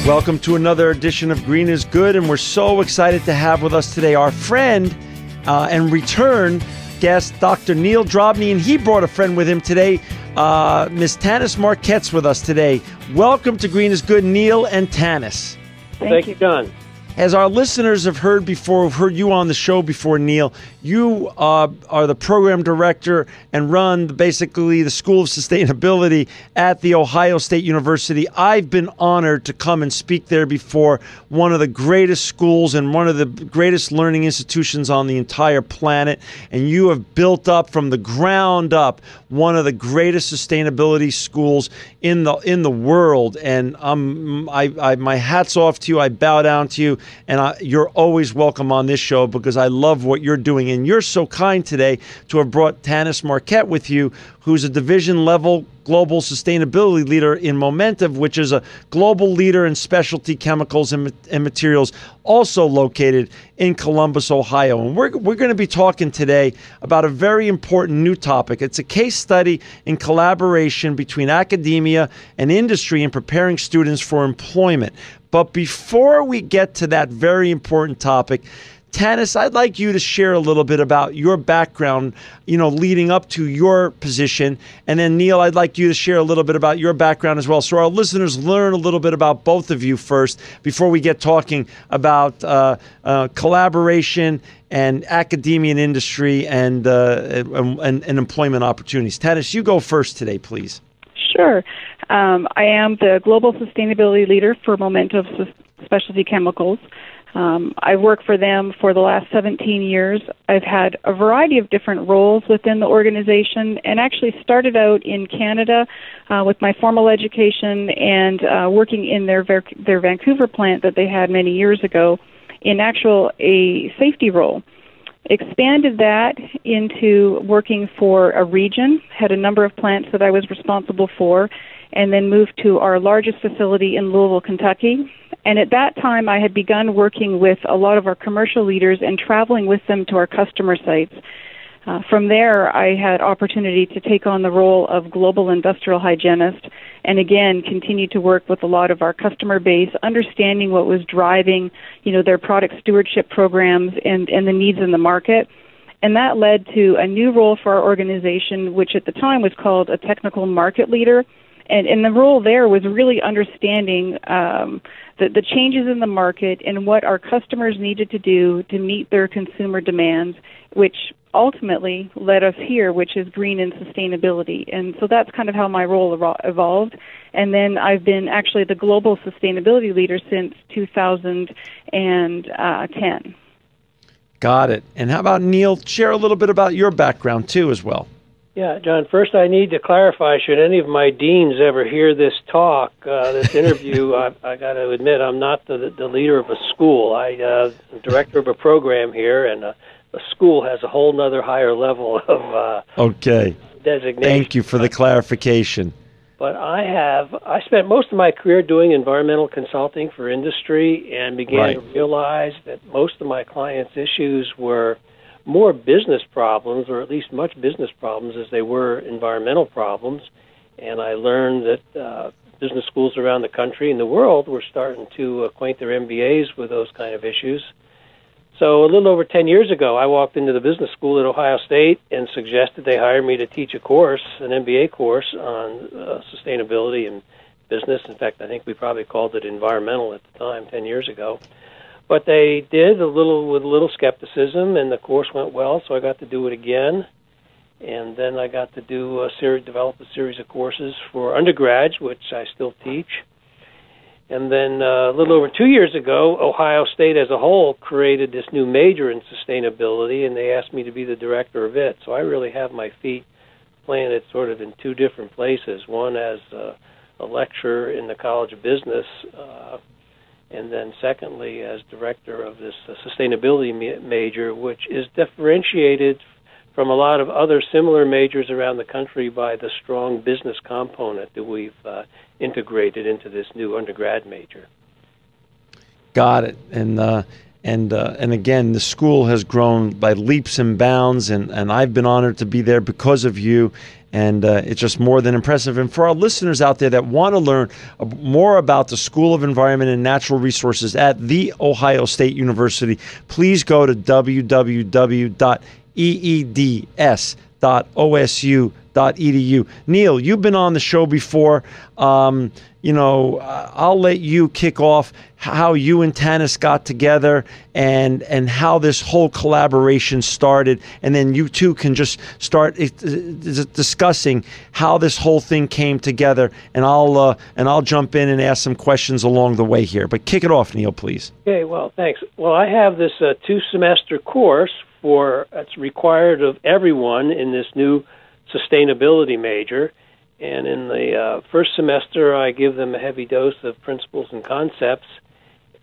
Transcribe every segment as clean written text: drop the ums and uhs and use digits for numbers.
Welcome to another edition of Green is Good, and we're so excited to have with us today our friend and return guest, Dr. Neil Drobny, and he brought a friend with him today. Miss Taniss Marquette's with us today. Welcome to Green is Good, Neil and Tanis. Thank you, John. As our listeners have heard before, have heard you on the show before, Neil, you are the program director and run basically the School of Sustainability at The Ohio State University. I've been honored to come and speak there before, one of the greatest schools and one of the greatest learning institutions on the entire planet. And you have built up from the ground up one of the greatest sustainability schools in the world. And my hat's off to you. I bow down to you. And you're always welcome on this show because I love what you're doing. And you're so kind today to have brought Taniss Marquette with you, who's a division-level global sustainability leader in Momentive, which is a global leader in specialty chemicals and materials, also located in Columbus, Ohio. And we're going to be talking today about a very important new topic. It's a case study in collaboration between academia and industry in preparing students for employment. But before we get to that very important topic, Tanis, I'd like you to share a little bit about your background, leading up to your position. And then, Neil, I'd like you to share a little bit about your background as well, so our listeners learn a little bit about both of you first before we get talking about collaboration and academia and industry and employment opportunities. Tanis, you go first today, please. Sure. I am the Global Sustainability Leader for Momentive Specialty Chemicals. I've worked for them for the last 17 years. I've had a variety of different roles within the organization and actually started out in Canada with my formal education and working in their Vancouver plant that they had many years ago in a safety role. Expanded that into working for a region, had a number of plants that I was responsible for, and then moved to our largest facility in Louisville, Kentucky. And at that time, I had begun working with a lot of our commercial leaders and traveling with them to our customer sites. From there, I had opportunity to take on the role of global industrial hygienist and, again, continue to work with a lot of our customer base, understanding what was driving, their product stewardship programs and the needs in the market. And that led to a new role for our organization, which at the time was called a technical market leader. And the role there was really understanding the changes in the market and what our customers needed to do to meet their consumer demands, which ultimately led us here, which is green and sustainability. And so that's kind of how my role evolved. And then I've been actually the global sustainability leader since 2010. Got it. And how about Neil? Share a little bit about your background, too, as well. Yeah, John, first I need to clarify, should any of my deans ever hear this talk, this interview, I got to admit I'm not the leader of a school. I'm director of a program here, and a school has a whole nother higher level of designation. Thank you for the clarification. But I spent most of my career doing environmental consulting for industry and began to realize that most of my clients' issues were more business problems, or at least much business problems as they were environmental problems. And I learned that business schools around the country and the world were starting to acquaint their MBAs with those kind of issues. So a little over 10 years ago, I walked into the business school at Ohio State and suggested they hire me to teach a course, an MBA course on sustainability and business. In fact, I think we probably called it environmental at the time, 10 years ago. But they did with a little skepticism, and the course went well, so I got to do it again. And then I got to develop a series of courses for undergrads, which I still teach. And then a little over 2 years ago, Ohio State as a whole created this new major in sustainability, and they asked me to be the director of it. So I really have my feet planted sort of in two different places, one as a lecturer in the College of Business, and then secondly as director of this sustainability major, which is differentiated from a lot of other similar majors around the country by the strong business component that we've integrated into this new undergrad major. Got it. And again, the school has grown by leaps and bounds, and I've been honored to be there because of you. And it's just more than impressive. And for our listeners out there that want to learn more about the School of Environment and Natural Resources at The Ohio State University, please go to www.eeds.osu.edu. Neil, you've been on the show before. I'll let you kick off how you and Tanis got together and how this whole collaboration started, and then you two can just start discussing how this whole thing came together, and I'll jump in and ask some questions along the way here. But kick it off, Neil, please. Okay, well, thanks. Well, I have this 2-semester course it's required of everyone in this new sustainability major. And in the first semester, I give them a heavy dose of principles and concepts.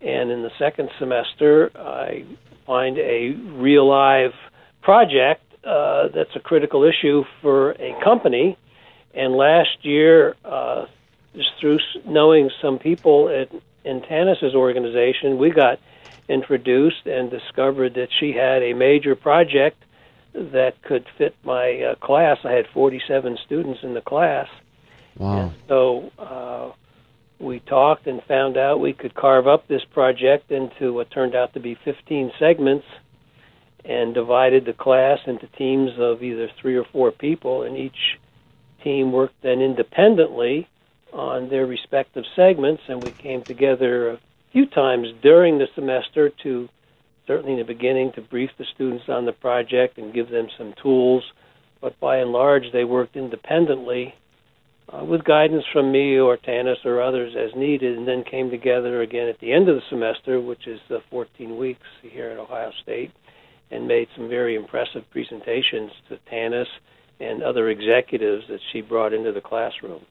And in the second semester, I find a real-life project that's a critical issue for a company. And last year, just through knowing some people in Tanis's organization, we got introduced and discovered that she had a major project that could fit my class. I had 47 students in the class. Wow. And so we talked and found out we could carve up this project into what turned out to be 15 segments and divided the class into teams of either 3 or 4 people, and each team worked then independently on their respective segments, and we came together a few times during the semester to, certainly in the beginning, to brief the students on the project and give them some tools. But by and large, they worked independently with guidance from me or Tanis or others as needed, and then came together again at the end of the semester, which is 14 weeks here at Ohio State, and made some very impressive presentations to Tanis and other executives that she brought into the classroom.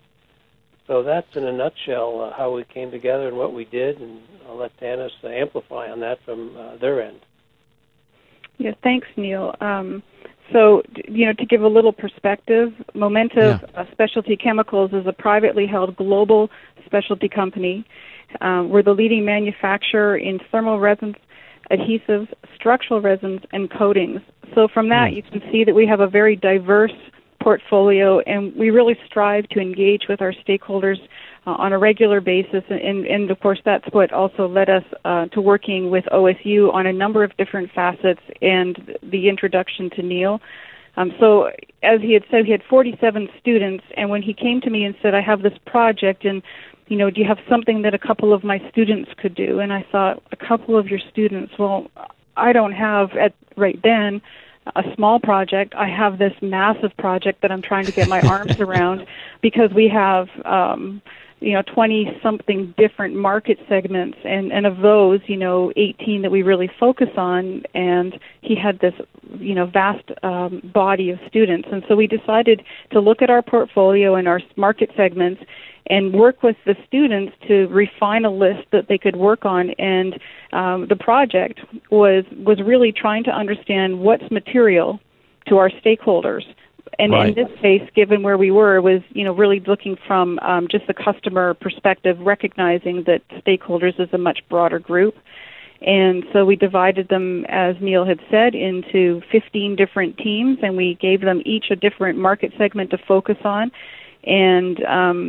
So that's in a nutshell how we came together and what we did, and I'll let Tanis amplify on that from their end. Yeah, thanks, Neil. So, to give a little perspective, Momentive Specialty Chemicals is a privately held global specialty company. We're the leading manufacturer in thermal resins, adhesives, structural resins, and coatings. So from that, you can see that we have a very diverse portfolio, and we really strive to engage with our stakeholders on a regular basis, and of course that's what also led us to working with OSU on a number of different facets and the introduction to Neil. So as he had said, he had 47 students, and when he came to me and said, I have this project, and do you have something that a couple of my students could do? And I thought, a couple of your students? Well, I don't have, right then, a small project. I have this massive project that I'm trying to get my arms around, because we have 20-something different market segments, and of those, 18 that we really focus on, and he had this, vast body of students. And so we decided to look at our portfolio and our market segments and work with the students to refine a list that they could work on. And the project was really trying to understand what's material to our stakeholders. And in this case, given where we were, was really looking from just the customer perspective, recognizing that stakeholders is a much broader group. And so we divided them, as Neil had said, into 15 different teams, and we gave them each a different market segment to focus on. And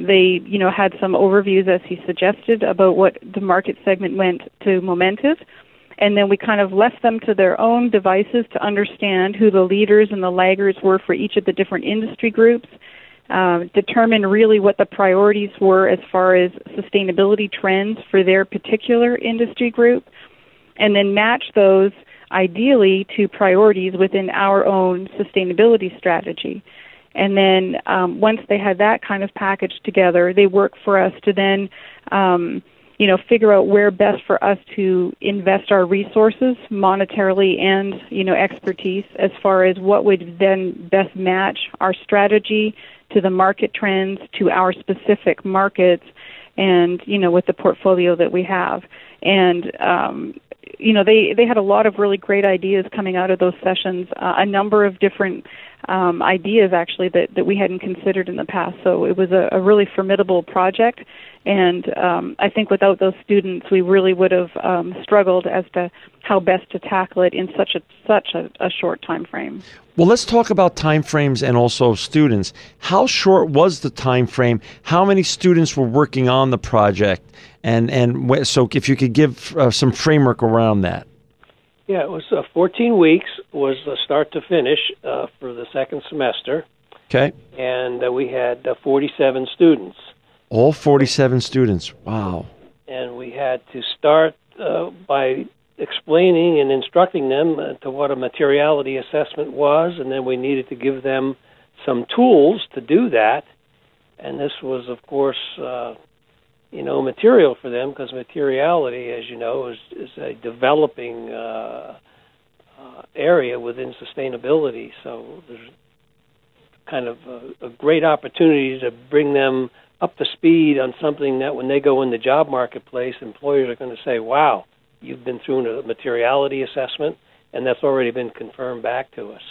they, had some overviews, as he suggested, about what the market segment meant to Momentive. And then we kind of left them to their own devices to understand who the leaders and the laggards were for each of the different industry groups, determine really what the priorities were as far as sustainability trends for their particular industry group, and then match those ideally to priorities within our own sustainability strategy. And then once they had that kind of package together, they worked for us to then figure out where best for us to invest our resources monetarily and, expertise, as far as what would then best match our strategy to the market trends, to our specific markets, and, with the portfolio that we have. And, they had a lot of really great ideas coming out of those sessions, a number of different ideas actually that we hadn't considered in the past. So it was a really formidable project, and I think without those students, we really would have struggled as to how best to tackle it in such a short time frame. Well, let's talk about time frames and also students. How short was the time frame? How many students were working on the project? So if you could give some framework around that. Yeah, it was 14 weeks was start to finish for the second semester. Okay. And we had 47 students. All 47 students. Wow. And we had to start by explaining and instructing them to what a materiality assessment was, and then we needed to give them some tools to do that. And this was, of course, material for them, because materiality, as you know, is a developing area within sustainability. So there's kind of a great opportunity to bring them up to speed on something that when they go in the job marketplace, employers are going to say, wow, you've been through a materiality assessment, and that's already been confirmed back to us.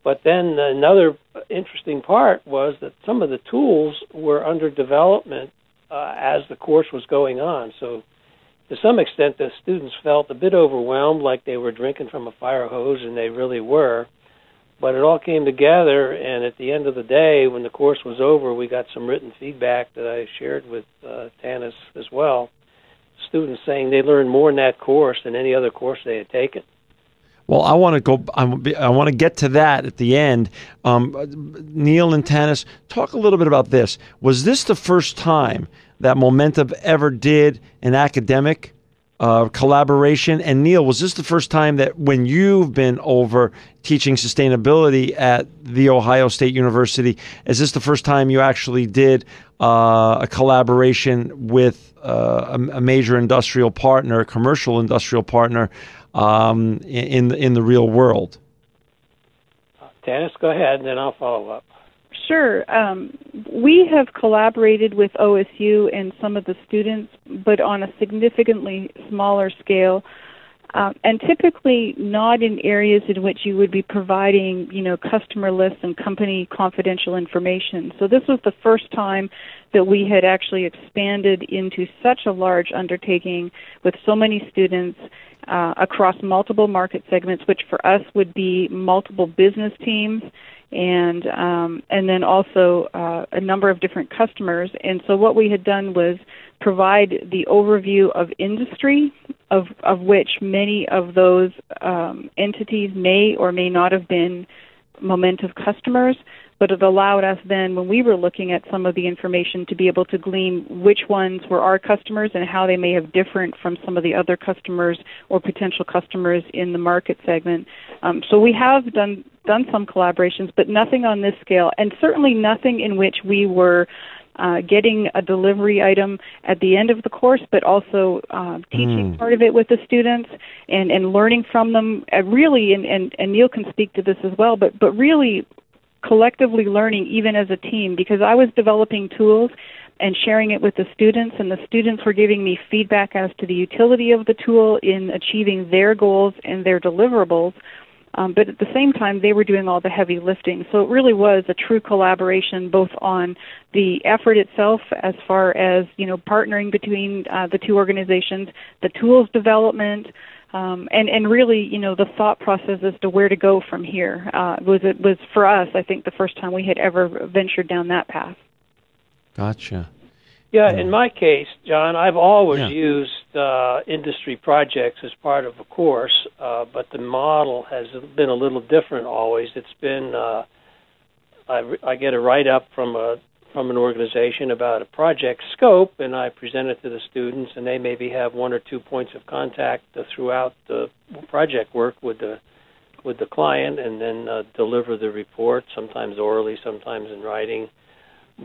But then another interesting part was that some of the tools were under development as the course was going on. So to some extent, the students felt a bit overwhelmed, like they were drinking from a fire hose, and they really were. But it all came together, and at the end of the day, when the course was over, we got some written feedback that I shared with Tanis as well. Students saying they learned more in that course than any other course they had taken. Well, I want to get to that at the end. Neil and Tanis, talk a little bit about this. Was this the first time that Momentive ever did an academic collaboration? And Neil, was this the first time that when you've been over teaching sustainability at The Ohio State University, is this the first time you actually did a collaboration with a major industrial partner, a commercial industrial partner, in the real world? Tanis, go ahead, and then I'll follow up. Sure. We have collaborated with OSU and some of the students, but on a significantly smaller scale, and typically not in areas in which you would be providing, customer lists and company confidential information. So this was the first time that we had actually expanded into such a large undertaking with so many students across multiple market segments, which for us would be multiple business teams, and then also a number of different customers. And so what we had done was provide the overview of industry, of which many of those entities may or may not have been Momentive customers, but it allowed us then, when we were looking at some of the information, to be able to glean which ones were our customers and how they may have different from some of the other customers or potential customers in the market segment. So we have done some collaborations, but nothing on this scale, and certainly nothing in which we were getting a delivery item at the end of the course, but also teaching part of it with the students and learning from them, really, and Neil can speak to this as well, but really collectively learning even as a team, because I was developing tools and sharing it with the students, and the students were giving me feedback as to the utility of the tool in achieving their goals and their deliverables. But at the same time, they were doing all the heavy lifting. So it really was a true collaboration, both on the effort itself, as far as partnering between the two organizations, the tools development, and really the thought process as to where to go from here. It was for us, I think, the first time we had ever ventured down that path. Gotcha. Yeah, in my case, John, I've always used industry projects as part of a course, but the model has been a little different always. It's been I get a write-up from an organization about a project scope, and I present it to the students, and they maybe have one or 2 points of contact throughout the project work with the client, and then deliver the report, sometimes orally, sometimes in writing.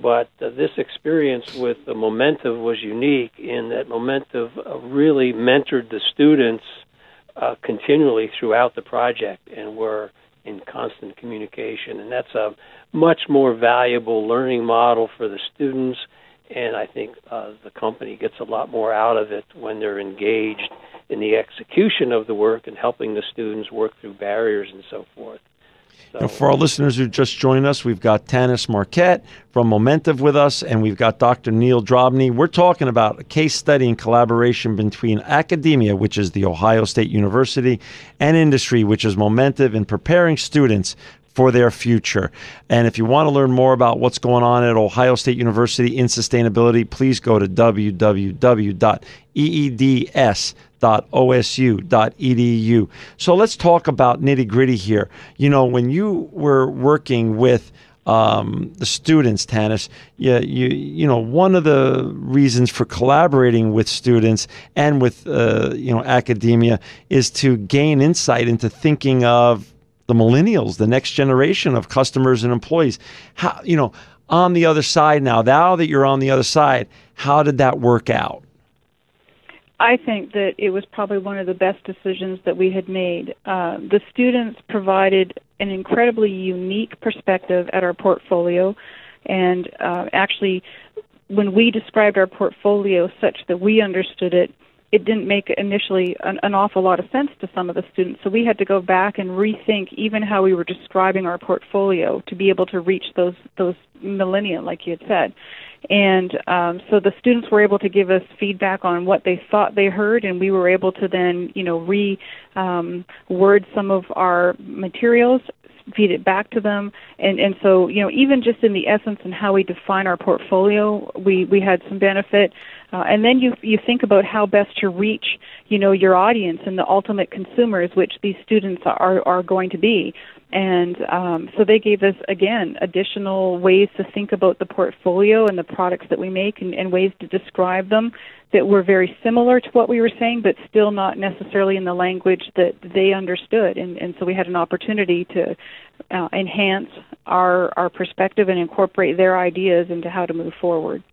But this experience with the Momentive was unique in that Momentive really mentored the students continually throughout the project, and were in constant communication. And that's a much more valuable learning model for the students, and I think the company gets a lot more out of it when they're engaged in the execution of the work and helping the students work through barriers and so forth. So, for our listeners who just joined us, we've got Taniss Marquette from Momentive with us, and we've got Dr. Neil Drobny. We're talking about a case study and collaboration between academia, which is the Ohio State University, and industry, which is Momentive, in preparing students for their future. And if you want to learn more about what's going on at Ohio State University in sustainability, please go to www.eds.osu.edu. So let's talk about nitty-gritty here. When you were working with the students, Tanis, one of the reasons for collaborating with students and with academia is to gain insight into thinking of the millennials, the next generation of customers and employees. How, on the other side now that you're on the other side, how did that work out? I think that it was probably one of the best decisions that we had made. The students provided an incredibly unique perspective at our portfolio, and actually, when we described our portfolio such that we understood it, it didn't make initially an awful lot of sense to some of the students. So we had to go back and rethink even how we were describing our portfolio to be able to reach those millennials, like you had said. And so the students were able to give us feedback on what they thought they heard, and we were able to then, word some of our materials, feed it back to them. And so, even just in the essence and how we define our portfolio, we had some benefit. And then you think about how best to reach, your audience and the ultimate consumers, which these students are going to be. And so they gave us, again, additional ways to think about the portfolio and the products that we make and ways to describe them that were very similar to what we were saying, but still not necessarily in the language that they understood. And so we had an opportunity to enhance our perspective and incorporate their ideas into how to move forward.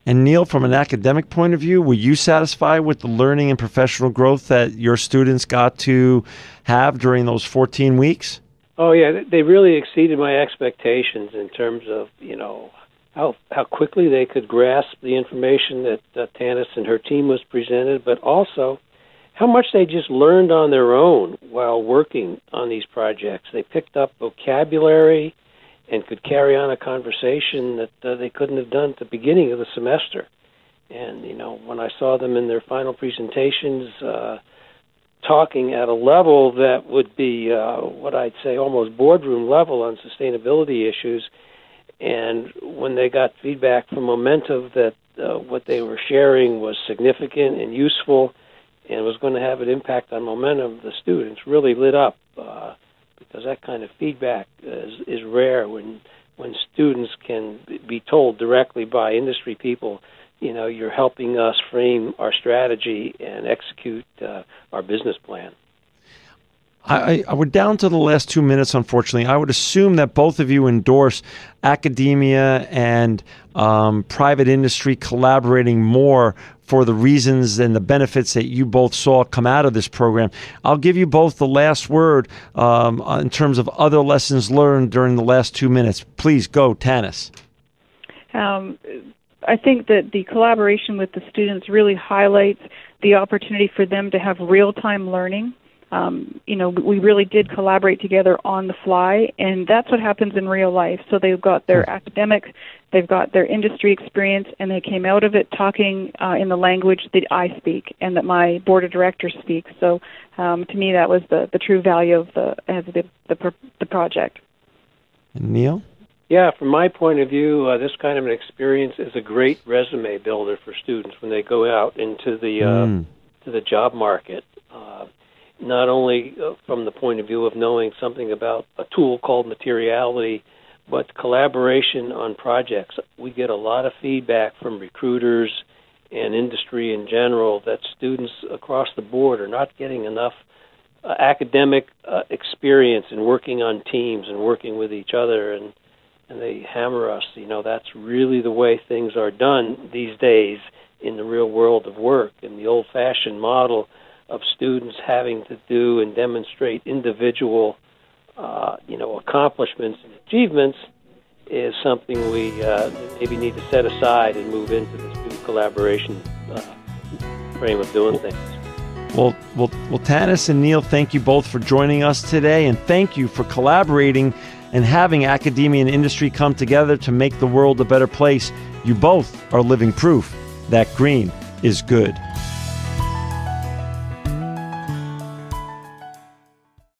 And Neil, from an academic point of view, were you satisfied with the learning and professional growth that your students got to have during those 14 weeks? Oh, yeah, they really exceeded my expectations in terms of, how quickly they could grasp the information that Tanis and her team was presented, but also how much they just learned on their own while working on these projects. They picked up vocabulary and could carry on a conversation that they couldn't have done at the beginning of the semester. And, when I saw them in their final presentations, talking at a level that would be what I'd say almost boardroom level on sustainability issues, and when they got feedback from Momentive that what they were sharing was significant and useful and was going to have an impact on momentum, the students really lit up. Because that kind of feedback is rare when students can be told directly by industry people, you're helping us frame our strategy and execute our business plan. We're down to the last 2 minutes, unfortunately. I would assume that both of you endorse academia and private industry collaborating more for the reasons and the benefits that you both saw come out of this program. I'll give you both the last word in terms of other lessons learned during the last 2 minutes. Please go, Tanis. I think that the collaboration with the students really highlights the opportunity for them to have real-time learning. We really did collaborate together on the fly, and that's what happens in real life. So they've got their academic, they've got their industry experience, and they came out of it talking in the language that I speak and that my board of directors speak. So to me, that was the true value of the project. And Neil? Yeah, from my point of view, this kind of an experience is a great resume builder for students when they go out into the job market. Not only from the point of view of knowing something about a tool called materiality, but collaboration on projects. We get a lot of feedback from recruiters and industry in general that students across the board are not getting enough academic experience in working on teams and working with each other, and they hammer us. That's really the way things are done these days in the real world of work. And the old-fashioned model of students having to do and demonstrate individual, accomplishments and achievements is something we maybe need to set aside and move into this new collaboration frame of doing things. Well, Tanis and Neil, thank you both for joining us today, and thank you for collaborating and having academia and industry come together to make the world a better place. You both are living proof that green is good.